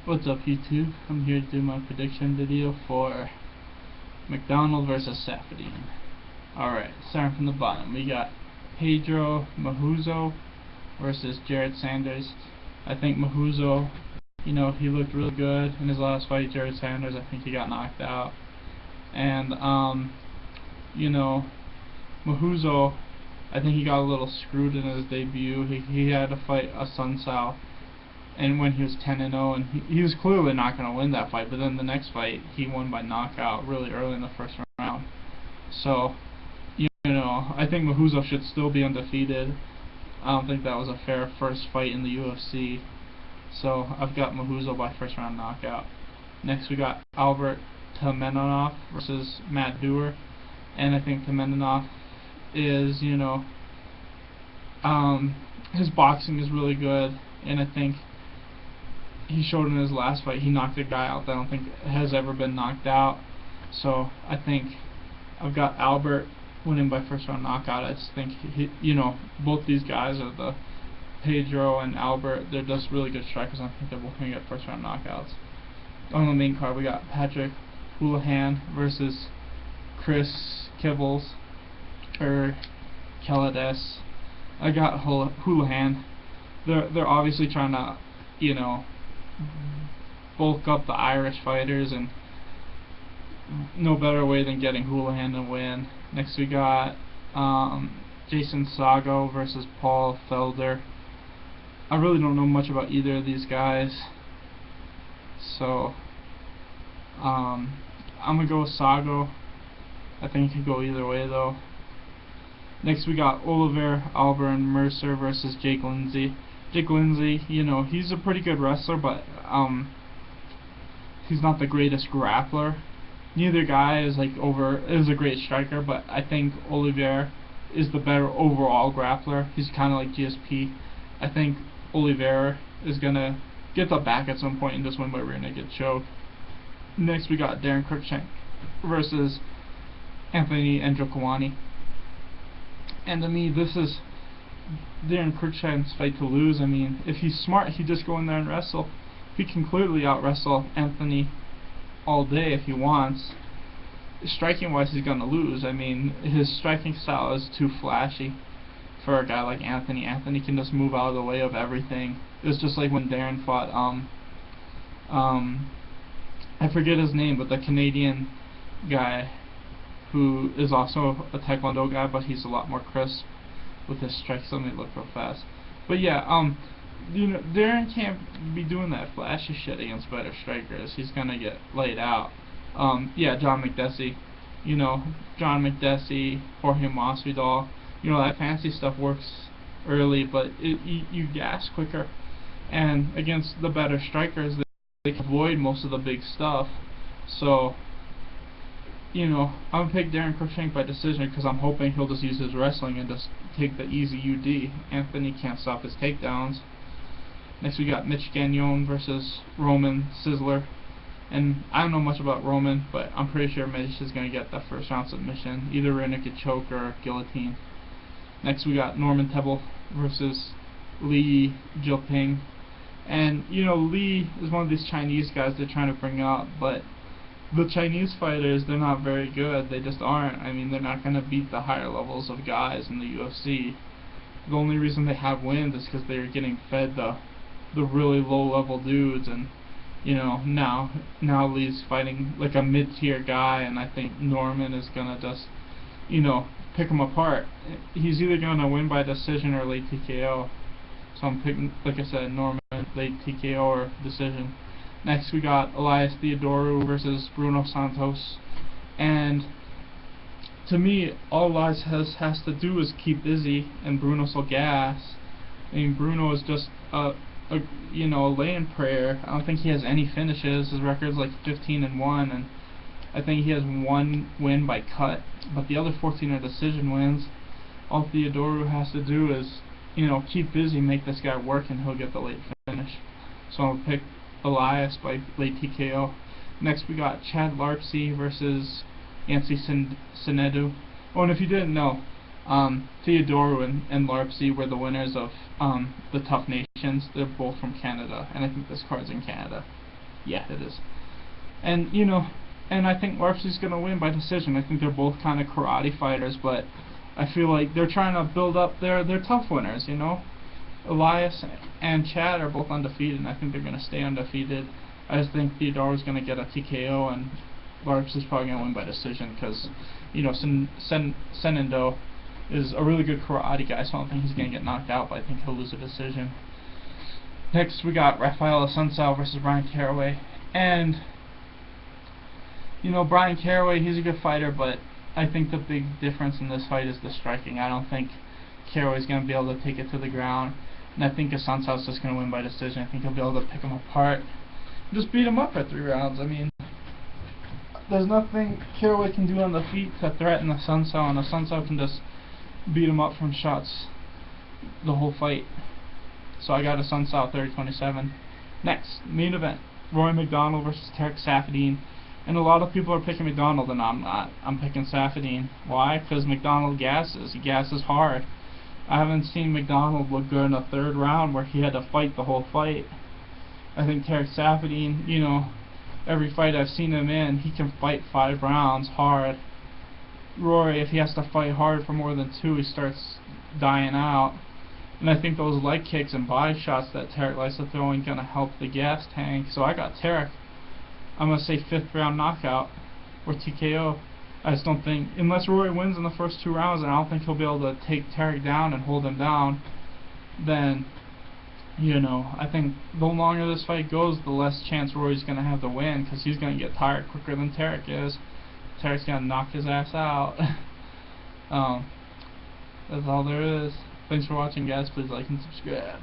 What's up, YouTube? I'm here to do my prediction video for MacDonald versus Saffiedine. Alright, starting from the bottom, we got Pedro Mahuzo versus Jared Sanders. I think Mahuzo, he looked really good in his last fight. Jared Sanders, I think he got knocked out. And, Mahuzo, I think he got a little screwed in his debut. He had to fight a Sun Sao, and when he was 10-0, and he was clearly not going to win that fight, but then the next fight, he won by knockout really early in the first round. So, I think Mahuzo should still be undefeated. I don't think that was a fair first fight in the UFC. So, I've got Mahuzo by first round knockout. Next, we got Albert Tamenonov versus Matt Dewar. And I think Tamenonov is, his boxing is really good, and I think he showed in his last fight he knocked a guy out that I don't think has ever been knocked out. So I think I've got Albert winning by first round knockout. I just think both these guys are Pedro and Albert. They're just really good strikers. I think they're both going to get first round knockouts. On the main card, we got Patrick Houlihan versus Chris Kibbles or Kelades. I got Houlihan. They're obviously trying to, bulk up the Irish fighters, and no better way than getting Houlihan to win. Next we got Jason Sago versus Paul Felder. I really don't know much about either of these guys, so I'm gonna go with Sago. I think it could go either way though. Next we got Oliver Alburn Mercer versus Jake Lindsay. Jake Lindsay, he's a pretty good wrestler, but he's not the greatest grappler. Neither guy is a great striker, but I think Oliver is the better overall grappler. He's kind of like GSP. I think Oliver is gonna get the back at some point and just win by rear naked choke. Next we got Darren Cruikshank versus Anthony Njokuani. And to me, this is Darren Cruikshank's fight to lose. I mean, if he's smart, he'd just go in there and wrestle. He can clearly out-wrestle Anthony all day if he wants. Striking-wise, he's going to lose. I mean, his striking style is too flashy for a guy like Anthony. Anthony can just move out of the way of everything. It's just like when Darren fought, I forget his name, but the Canadian guy who is also a Taekwondo guy, but he's a lot more crisp with his strikes. Let me look real fast. But yeah, Darren can't be doing that flashy shit against better strikers. He's gonna get laid out. Yeah, John McDessie. John McDessie, Jorge Masvidal. That fancy stuff works early, but you gas quicker. And against the better strikers, they can avoid most of the big stuff. So, I'm gonna pick Darren Cruikshank by decision because I'm hoping he'll just use his wrestling and just take the easy UD. Anthony can't stop his takedowns. Next we got Mitch Gagnon versus Roman Sizzler. And I don't know much about Roman, but I'm pretty sure Mitch is gonna get that first round submission, either rear naked choke or guillotine. Next we got Norman Tebel versus Li Jilping. And Li is one of these Chinese guys they're trying to bring up, but the Chinese fighters, they're not very good. They just aren't. I mean, they're not going to beat the higher levels of guys in the UFC. The only reason they have wins is because they're getting fed the really low-level dudes, and now Lee's fighting like a mid-tier guy, and I think Norman is going to just pick him apart. He's either going to win by decision or late TKO. So I'm picking, like I said, Norman, late TKO or decision. Next we got Elias Theodorou versus Bruno Santos, and to me all Elias has to do is keep busy, and Bruno's will gas. I mean, Bruno is just a lay-in prayer. I don't think he has any finishes. His record's like 15-1, and I think he has one win by cut, but the other 14 are decision wins. All Theodorou has to do is keep busy, make this guy work, and he'll get the late finish. So I'm gonna pick Elias by late TKO. Next we got Chad Larpsey versus Yancy Sinedu. Oh, and if you didn't know, Theodorou and Larpsey were the winners of the Tough Nations. They're both from Canada, and I think this card's in Canada. Yeah, it is. And and I think Larpsy's gonna win by decision. I think they're both kind of karate fighters, but I feel like they're trying to build up their tough winners. Elias and Chad are both undefeated, and I think they're gonna stay undefeated. I just think Theodore's gonna get a TKO, and Larpsy's probably gonna win by decision because Senendo is a really good karate guy, so I don't think he's gonna get knocked out, but I think he'll lose a decision. Next, we got Rafael Assunção versus Brian Caraway, and Brian Caraway, he's a good fighter, but I think the big difference in this fight is the striking. I don't think Caraway's going to be able to take it to the ground, and I think Assunção's just going to win by decision. I think he'll be able to pick him apart, just beat him up for 3 rounds. I mean, there's nothing Caraway can do on the feet to threaten Assunção, and Assunção can just beat him up from shots the whole fight. So I got Assunção 30-27. Next, main event, Roy MacDonald versus Tarek Saffiedine. And a lot of people are picking MacDonald, and I'm not. I'm picking Saffiedine. Why? Because MacDonald gasses. He gasses hard. I haven't seen MacDonald look good in a 3rd round where he had to fight the whole fight. I think Tarek Saffiedine, every fight I've seen him in, he can fight 5 rounds hard. Rory, if he has to fight hard for more than 2, he starts dying out. And I think those leg kicks and body shots that Tarek likes to throw ain't gonna help the gas tank. So I got Tarek. I'm going to say 5th round knockout or TKO. I just don't think, unless Rory wins in the first 2 rounds, and I don't think he'll be able to take Tarek down and hold him down, then, I think the longer this fight goes, the less chance Rory's going to have to win, because he's going to get tired quicker than Tarek is. Tarek's going to knock his ass out. That's all there is. Thanks for watching, guys. Please like and subscribe.